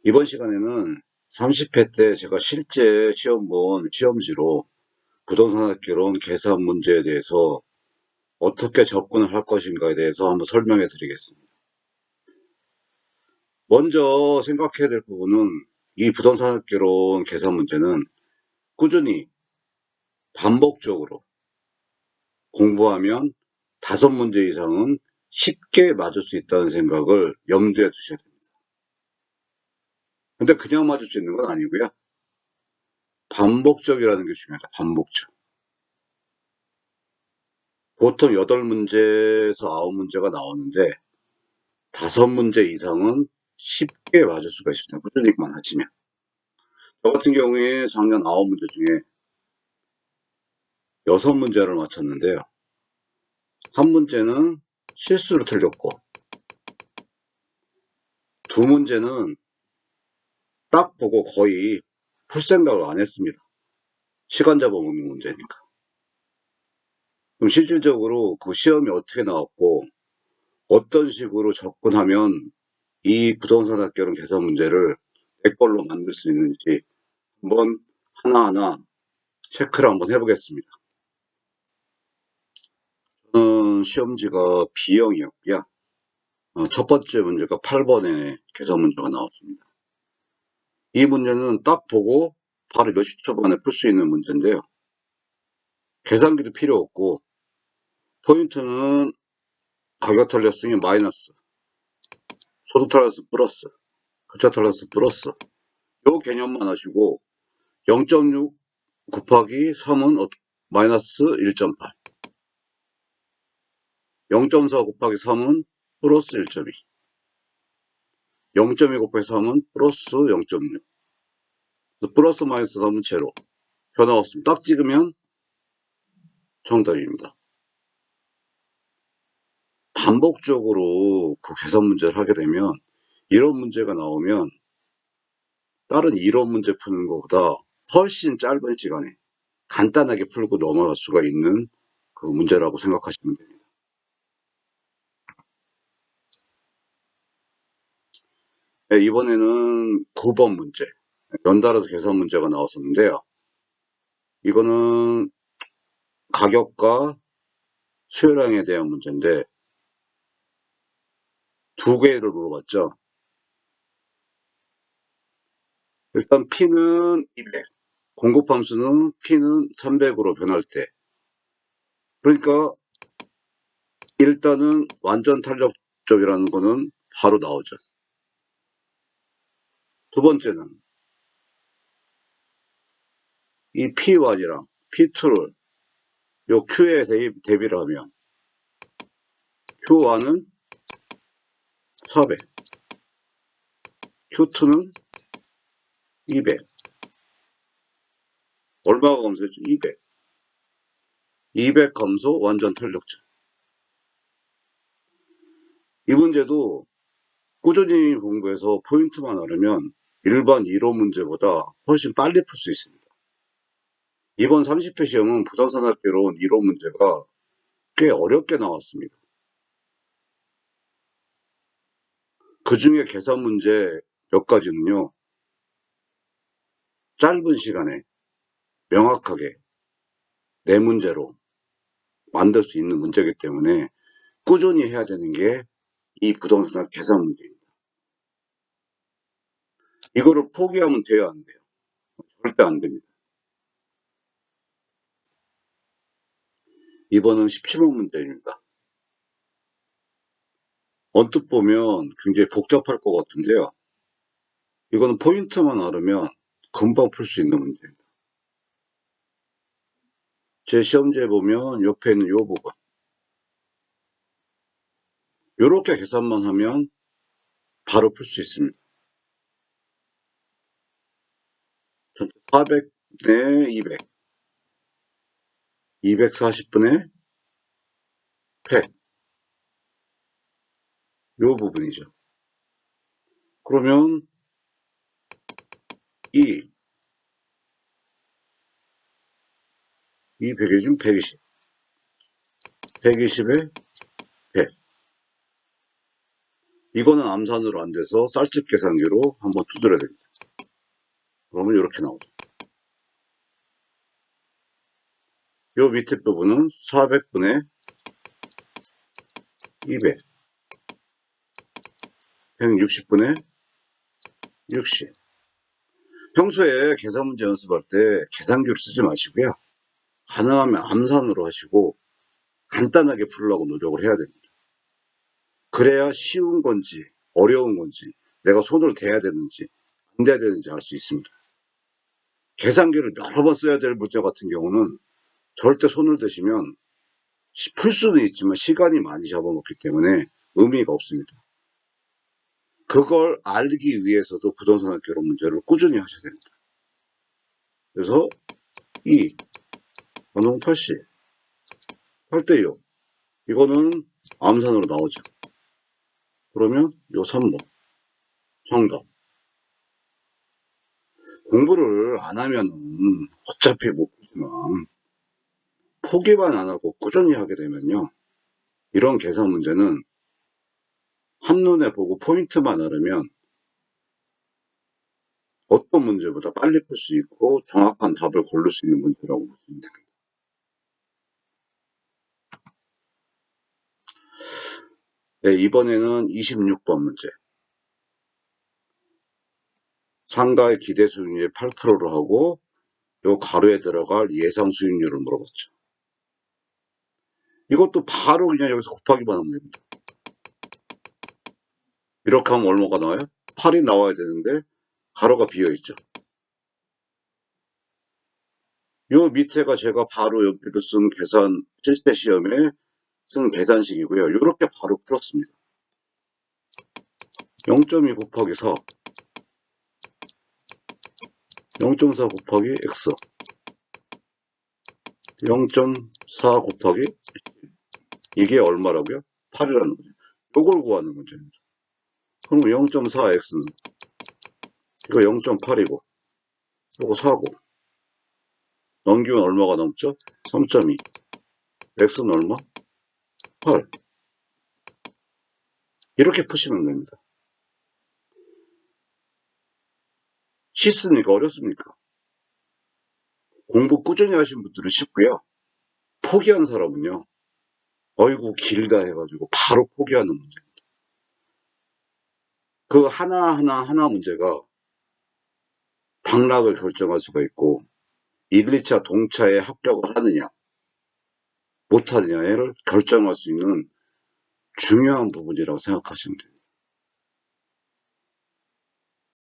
이번 시간에는 30회 때 제가 실제 시험 본 시험지로 부동산학개론 계산 문제에 대해서 어떻게 접근을 할 것인가에 대해서 한번 설명해 드리겠습니다. 먼저 생각해야 될 부분은 이 부동산학개론 계산 문제는 꾸준히 반복적으로 공부하면 5문제 이상은 쉽게 맞을 수 있다는 생각을 염두에 두셔야 됩니다. 근데 그냥 맞을 수 있는 건 아니고요. 반복적이라는 게 중요합니다. 반복적. 보통 8문제에서 9문제가 나오는데 5문제 이상은 쉽게 맞을 수가 있습니다. 꾸준히만 하시면. 저 같은 경우에 작년 9문제 중에 6문제를 맞췄는데요. 한 문제는 실수로 틀렸고 2문제는 딱 보고 거의 풀 생각을 안 했습니다. 시간 잡아먹는 문제니까. 그럼 실질적으로 그 시험이 어떻게 나왔고 어떤 식으로 접근하면 이 부동산 학개론 계산 문제를 내 걸로 만들 수 있는지 한번 하나하나 체크를 한번 해보겠습니다. 저는 시험지가 B형이었고요. 첫 번째 문제가 8번에 계산 문제가 나왔습니다. 이 문제는 딱 보고 바로 몇십 초 만에 풀 수 있는 문제인데요. 계산기도 필요 없고 포인트는 가격 탄력성이 마이너스, 소득 탄력성 플러스, 급차 탄력성 플러스 요 개념만 하시고 0.6 곱하기 3은 마이너스 1.8, 0.4 곱하기 3은 플러스 1.2, 0.2 곱하기 3은 플러스 0.6, 플러스 마이너스 3은 제로. 변화 없습니다. 딱 찍으면 정답입니다. 반복적으로 그 계산 문제를 하게 되면 이런 문제가 나오면 다른 이론 문제 푸는 것보다 훨씬 짧은 시간에 간단하게 풀고 넘어갈 수가 있는 그 문제라고 생각하시면 됩니다. 네, 이번에는 9번 문제, 연달아서 계산 문제가 나왔었는데요. 이거는 가격과 수요량에 대한 문제인데 두 개를 물어봤죠. 일단 P는 200, 공급함수는 P는 300으로 변할 때, 그러니까 일단은 완전 탄력적이라는 거는 바로 나오죠. 두 번째는 이 P1이랑 P2를 요 Q에 대비를 하면 Q1은 400, Q2는 200. 얼마가 감소했죠? 200. 200 감소 완전 탄력적. 이 문제도 꾸준히 공부해서 포인트만 알으면 일반 이론 문제보다 훨씬 빨리 풀 수 있습니다. 이번 30회 시험은 부동산학개론 이론 문제가 꽤 어렵게 나왔습니다. 그 중에 계산 문제 몇 가지는요, 짧은 시간에 명확하게 네 문제로 만들 수 있는 문제이기 때문에 꾸준히 해야 되는 게 이 부동산 계산 문제입니다. 이거를 포기하면 돼요, 안 돼요? 절대 안 됩니다. 이번은 17번 문제입니다. 언뜻 보면 굉장히 복잡할 것 같은데요. 이거는 포인트만 알으면 금방 풀 수 있는 문제입니다. 제 시험지에 보면 옆에 있는 이 부분, 이렇게 계산만 하면 바로 풀 수 있습니다. 400에 200, 240분의 100, 이 부분이죠. 그러면 2, 100이 좀 120, 120에 100. 이거는 암산으로 안 돼서 쌀집 계산기로 한번 두드려야 됩니다. 그러면 이렇게 나오죠. 요 밑에 부분은 400분의 200, 160분의 60. 평소에 계산 문제 연습할 때 계산기를 쓰지 마시고요. 가능하면 암산으로 하시고 간단하게 풀으려고 노력을 해야 됩니다. 그래야 쉬운 건지 어려운 건지 내가 손을 대야 되는지 안 대야 되는지 알 수 있습니다. 계산기를 여러 번 써야 될 문제 같은 경우는 절대 손을 대시면 풀 수는 있지만 시간이 많이 잡아먹기 때문에 의미가 없습니다. 그걸 알기 위해서도 부동산학개론 문제를 꾸준히 하셔야 됩니다. 그래서 2, 원동 80, 8대6 이거는 암산으로 나오죠. 그러면 요 3번 정답. 공부를 안 하면은 어차피 못 보지만 포기만 안 하고 꾸준히 하게 되면요. 이런 계산 문제는 한눈에 보고 포인트만 알으면 어떤 문제보다 빨리 풀 수 있고 정확한 답을 고를 수 있는 문제라고 보시면 됩니다. 네, 이번에는 26번 문제. 상가의 기대 수익률이 8%로 하고 요 가로에 들어갈 예상 수익률을 물어봤죠. 이것도 바로 그냥 여기서 곱하기만 하면 됩니다. 이렇게 하면 얼마가 나와요? 8이 나와야 되는데 가로가 비어있죠. 요 밑에가 제가 바로 여기로 쓴 계산, 실제 시험에 쓴 계산식이고요. 이렇게 바로 풀었습니다. 0.2 곱하기 4, 0.4 곱하기 x, 0.4 곱하기 이게 얼마라고요? 8이라는 거죠. 요걸 구하는 문제입니다. 그럼 0.4x는 이거 0.8이고 요거 4고 넘기면 얼마가 넘죠? 3.2. x는 얼마? 8. 이렇게 푸시면 됩니다. 쉽습니까? 어렵습니까? 공부 꾸준히 하신 분들은 쉽고요. 포기한 사람은요. 어이구 길다 해가지고 바로 포기하는 문제입니다. 그 하나 문제가 당락을 결정할 수가 있고 1, 2차 동차에 합격을 하느냐 못하느냐를 결정할 수 있는 중요한 부분이라고 생각하시면 돼요.